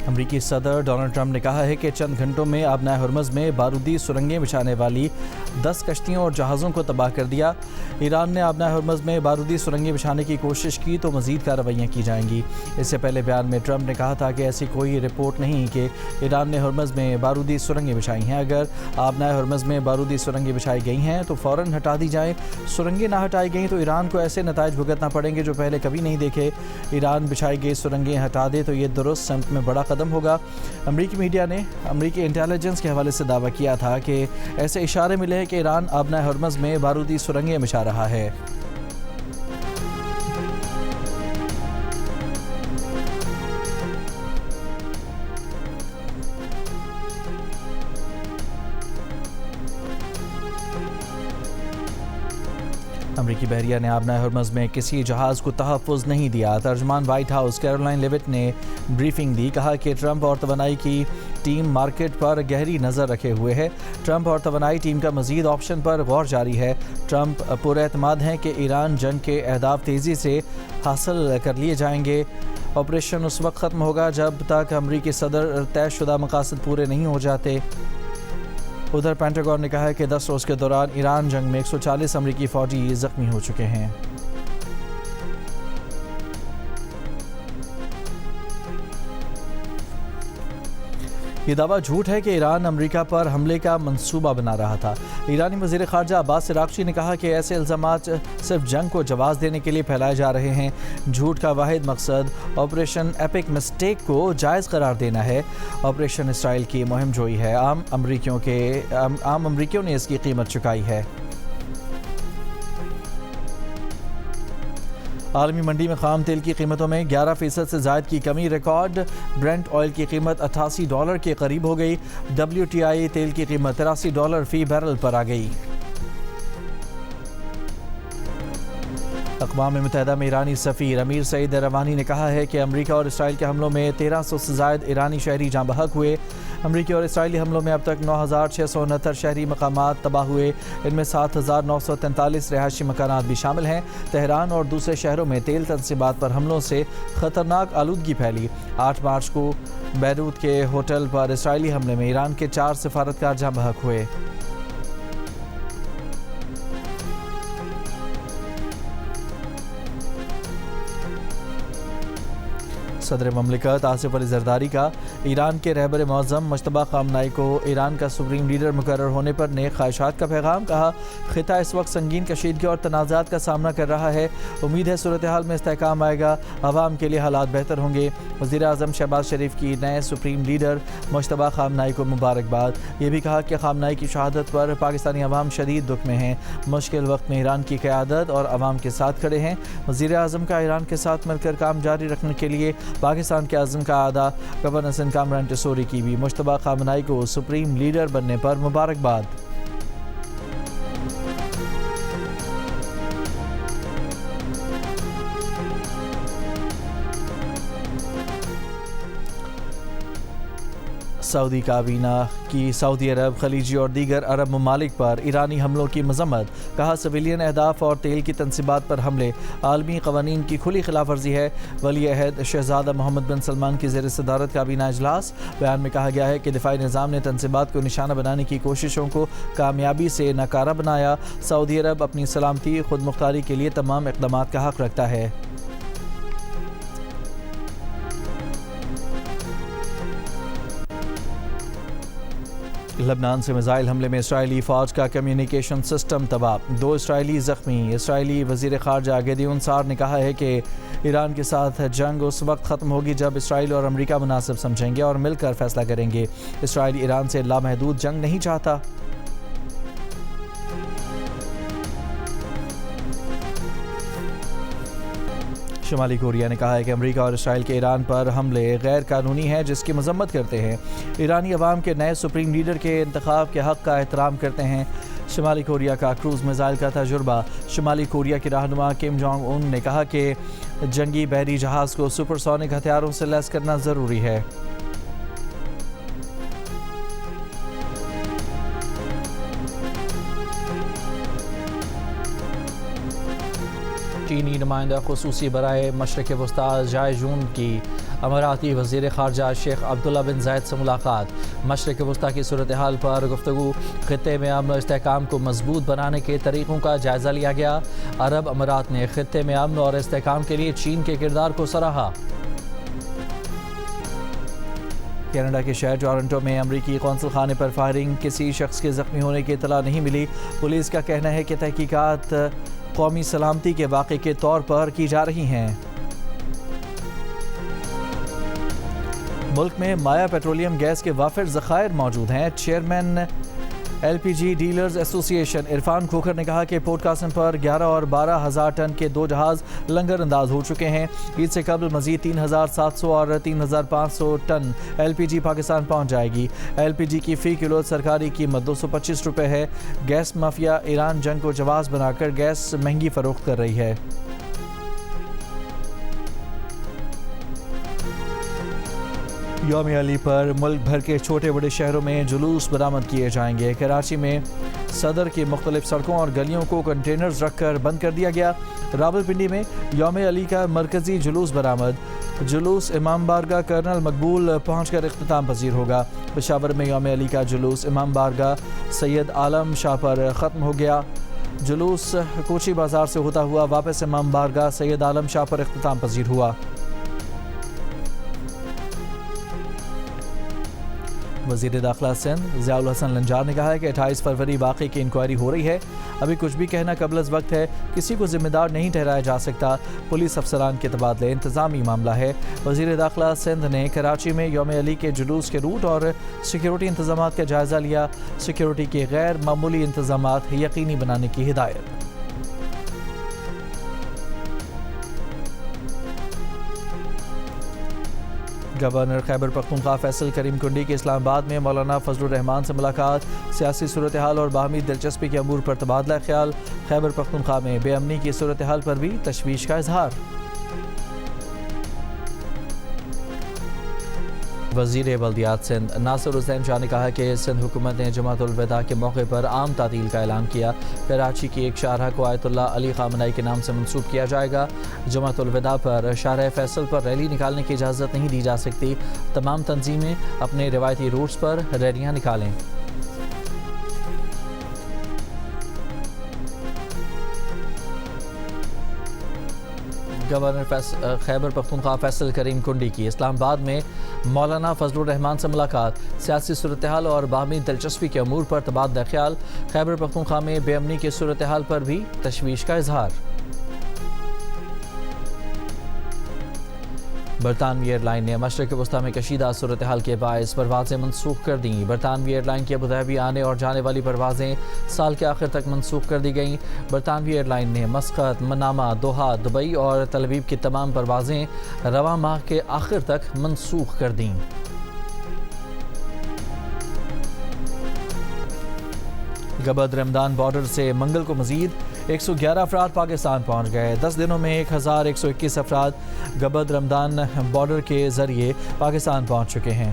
امریکی صدر Donald Trump نے کہا ہے کہ چند گھنٹوں میں آبنائے ہرمز میں بارودی سرنگیں بچھانے والی 10 کشتیوں اور جہازوں کو تباہ کر دیا۔ ایران نے آبنائے ہرمز میں بارودی سرنگیں بچھانے کی کوشش کی تو مزید کارروائیاں کی جائیں گی۔ اس سے پہلے بیان میں ٹرمپ نے کہا تھا کہ ایسی کوئی رپورٹ نہیں کہ ایران نے ہرمز میں بارودی سرنگیں بچھائی ہیں۔ اگر آبنائے ہرمز میں بارودی سرنگیں بچھائی گئی ہیں تو فوراً ہٹا دی جائیں۔ سرنگیں نہ ہٹائی گئیں تو ایران کو ایسے نتائج بھگتنا پڑیں گے جو پہلے کبھی نہیں دیکھے۔ ایران بچھائی گئی سرنگیں ہٹا دے تو یہ درست سمت میں بڑا قدم ہوگا۔ امریکی میڈیا نے امریکی انٹیلیجنس کے حوالے سے دعویٰ کیا تھا کہ ایسے اشارے ملے ہیں کہ ایران آبنائے ہرمز میں بارودی سرنگیں بچھا رہا ہے۔ امریکی بحریہ نے آبنائے ہرمز میں کسی جہاز کو تحفظ نہیں دیا۔ ترجمان وائٹ ہاؤس کیرولائن لیوٹ نے بریفنگ دی، کہا کہ ٹرمپ اور توانائی کی ٹیم مارکیٹ پر گہری نظر رکھے ہوئے ہے۔ ٹرمپ اور توانائی ٹیم کا مزید آپشن پر غور جاری ہے۔ ٹرمپ پر اعتماد ہیں کہ ایران جنگ کے اہداف تیزی سے حاصل کر لیے جائیں گے۔ آپریشن اس وقت ختم ہوگا جب تک امریکی صدر طے شدہ مقاصد پورے نہیں ہو جاتے۔ ادھر پینٹاگون نے کہا ہے کہ 10 روز کے دوران ایران جنگ میں 140 امریکی فوجی زخمی ہو چکے ہیں۔ یہ دعویٰ جھوٹ ہے کہ ایران امریکہ پر حملے کا منصوبہ بنا رہا تھا۔ ایرانی وزیر خارجہ عباس عراقچی نے کہا کہ ایسے الزامات صرف جنگ کو جواز دینے کے لیے پھیلائے جا رہے ہیں۔ جھوٹ کا واحد مقصد آپریشن ایپک مسٹیک کو جائز قرار دینا ہے۔ آپریشن اسرائیل کی مہم جوئی ہے، عام امریکیوں نے اس کی قیمت چکائی ہے۔ عالمی منڈی میں خام تیل کی قیمتوں میں 11% سے زائد کی کمی ریکارڈ۔ برنٹ آئل کی قیمت $88 کے قریب ہو گئی۔ WTI تیل کی قیمت $83 فی بیرل پر آ گئی۔ اقوام متحدہ میں ایرانی سفیر امیر سعید روانی نے کہا ہے کہ امریکہ اور اسرائیل کے حملوں میں 1300 سے زائد ایرانی شہری جاں بحق ہوئے۔ امریکی اور اسرائیلی حملوں میں اب تک 9669 شہری مقامات تباہ ہوئے، ان میں 7943 رہائشی مکانات بھی شامل ہیں۔ تہران اور دوسرے شہروں میں تیل تنصیبات پر حملوں سے خطرناک آلودگی پھیلی۔ 8 مارچ کو بیروت کے ہوٹل پر اسرائیلی حملے میں ایران کے 4 سفارتکار جاں بحق ہوئے۔ صدر مملکت آصف علی زرداری کا ایران کے رہبر معظم مجتبیٰ خامنہئی کو ایران کا سپریم لیڈر مقرر ہونے پر نیک خواہشات کا پیغام۔ کہا خطہ اس وقت سنگین کشیدگی اور تنازعات کا سامنا کر رہا ہے، امید ہے صورتحال میں استحکام آئے گا، عوام کے لیے حالات بہتر ہوں گے۔ وزیر اعظم شہباز شریف کی نئے سپریم لیڈر مجتبیٰ خامنہئی کو مبارکباد۔ یہ بھی کہا کہ خامنہئی کی شہادت پر پاکستانی عوام شدید دکھ میں ہیں، مشکل وقت میں ایران کی قیادت اور عوام کے ساتھ کھڑے ہیں۔ وزیر اعظم کا ایران کے ساتھ مل کر کام جاری رکھنے کے لیے پاکستان کے عزم کا اعادہ۔ گورنر سندھ کامران ٹیسوری کی بھی مجتبیٰ خامنہئی کو سپریم لیڈر بننے پر مبارکباد۔ سعودی کابینہ کی سعودی عرب، خلیجی اور دیگر عرب ممالک پر ایرانی حملوں کی مذمت۔ کہا سویلین اہداف اور تیل کی تنصیبات پر حملے عالمی قوانین کی کھلی خلاف ورزی ہے۔ ولی عہد شہزادہ محمد بن سلمان کی زیر صدارت کابینہ اجلاس۔ بیان میں کہا گیا ہے کہ دفاعی نظام نے تنصیبات کو نشانہ بنانے کی کوششوں کو کامیابی سے ناکارہ بنایا۔ سعودی عرب اپنی سلامتی خود مختاری کے لیے تمام اقدامات کا حق رکھتا ہے۔ لبنان سے میزائل حملے میں اسرائیلی فوج کا کمیونیکیشن سسٹم تباہ، 2 اسرائیلی زخمی۔ اسرائیلی وزیر خارجہ گیدیون سار نے کہا ہے کہ ایران کے ساتھ جنگ اس وقت ختم ہوگی جب اسرائیل اور امریکہ مناسب سمجھیں گے اور مل کر فیصلہ کریں گے۔ اسرائیل ایران سے لامحدود جنگ نہیں چاہتا۔ شمالی کوریا نے کہا ہے کہ امریکہ اور اسرائیل کے ایران پر حملے غیر قانونی ہیں، جس کی مذمت کرتے ہیں۔ ایرانی عوام کے نئے سپریم لیڈر کے انتخاب کے حق کا احترام کرتے ہیں۔ شمالی کوریا کا کروز میزائل کا تجربہ۔ شمالی کوریا کے رہنما کم جونگ ان نے کہا کہ جنگی بحری جہاز کو سپر سونک ہتھیاروں سے لیس کرنا ضروری ہے۔ چینی نمائندہ خصوصی برائے مشرق وسطی جائے جون کی اماراتی وزیر خارجہ شیخ عبداللہ بن زائد سے ملاقات، مشرق وسطی کی صورتحال پر گفتگو، خطے میں امن و استحکام کو مضبوط بنانے کے طریقوں کا جائزہ لیا گیا۔ عرب امارات نے خطے میں امن اور استحکام کے لیے چین کے کردار کو سراہا۔ کینیڈا کے شہر ٹورنٹو میں امریکی قونصل خانے پر فائرنگ، کسی شخص کے زخمی ہونے کی اطلاع نہیں ملی۔ پولیس کا کہنا ہے کہ تحقیقات قومی سلامتی کے واقعے کے طور پر کی جا رہی ہیں۔ ملک میں مایا پیٹرولیم گیس کے وافر ذخائر موجود ہیں۔ چیئرمین ایل پی جی ڈیلرز ایسوسی ایشن عرفان کھوکھر نے کہا کہ پورٹ قاسم پر 11 اور 12 ہزار ٹن کے 2 جہاز لنگر انداز ہو چکے ہیں۔ عید سے قبل مزید 3,700 اور 3,500 ٹن ایل پی جی پاکستان پہنچ جائے گی۔ ایل پی جی کی فی کلو سرکاری قیمت 225 روپے ہے۔ گیس مافیا ایران جنگ کو جواز بنا کر گیس مہنگی فروخت کر رہی ہے۔ یوم علی پر ملک بھر کے چھوٹے بڑے شہروں میں جلوس برآمد کیے جائیں گے۔ کراچی میں صدر کی مختلف سڑکوں اور گلیوں کو کنٹینرز رکھ کر بند کر دیا گیا۔ راولپنڈی میں یوم علی کا مرکزی جلوس برآمد، جلوس امام بارگاہ کرنل مقبول پہنچ کر اختتام پذیر ہوگا۔ پشاور میں یوم علی کا جلوس امام بارگاہ سید عالم شاہ پر ختم ہو گیا۔ جلوس کوچی بازار سے ہوتا ہوا واپس امام بارگاہ سید عالم شاہ پر اختتام پذیر ہوا۔ وزیر داخلہ سندھ ضیاء الحسن لنجار نے کہا ہے کہ 28 فروری واقعے کی انکوائری ہو رہی ہے، ابھی کچھ بھی کہنا قبل از وقت ہے، کسی کو ذمہ دار نہیں ٹھہرایا جا سکتا۔ پولیس افسران کے تبادلے انتظامی معاملہ ہے۔ وزیر داخلہ سندھ نے کراچی میں یوم علی کے جلوس کے روٹ اور سیکیورٹی انتظامات کا جائزہ لیا، سیکیورٹی کے غیر معمولی انتظامات یقینی بنانے کی ہدایت۔ گورنر خیبر پختونخوا فیصل کریم کنڈی کی اسلام آباد میں مولانا فضل الرحمان سے ملاقات، سیاسی صورتحال اور باہمی دلچسپی کے امور پر تبادلہ خیال۔ خیبر پختونخوا میں بے امنی کی صورتحال پر بھی تشویش کا اظہار۔ وزیر بلدیات سندھ ناصر حسین شاہ نے کہا کہ سندھ حکومت نے جمعۃ الوداع کے موقع پر عام تعطیل کا اعلان کیا۔ کراچی کی ایک شاہراہ کو آیت اللہ علی خامنہئی کے نام سے منسوب کیا جائے گا۔ جمعۃ الوداع پر شارع فیصل پر ریلی نکالنے کی اجازت نہیں دی جا سکتی۔ تمام تنظیمیں اپنے روایتی روٹس پر ریلیاں نکالیں۔ گورنر خیبر پختونخوا فیصل کریم کنڈی کی اسلام آباد میں مولانا فضل الرحمان سے ملاقات، سیاسی صورتحال اور باہمی دلچسپی کے امور پر تبادلہ خیال۔ خیبر پختونخوا میں بے امنی کی صورتحال پر بھی تشویش کا اظہار۔ برطانوی ایئر لائن نے مشرق وسطی میں کشیدہ صورتحال کے باعث پروازیں منسوخ کر دیں۔ برطانوی ایئر لائن کی ابوظہبی آنے اور جانے والی پروازیں سال کے آخر تک منسوخ کر دی گئیں۔ برطانوی ایئر لائن نے مسقط، منامہ، دوحہ، دبئی اور تل ابیب کی تمام پروازیں رواں ماہ کے آخر تک منسوخ کر دیں۔ گبد رمضان بارڈر سے منگل کو مزید 111 افراد پاکستان پہنچ گئے۔ 10 دنوں میں 1121 افراد گبد رمضان بارڈر کے ذریعے پاکستان پہنچ چکے ہیں۔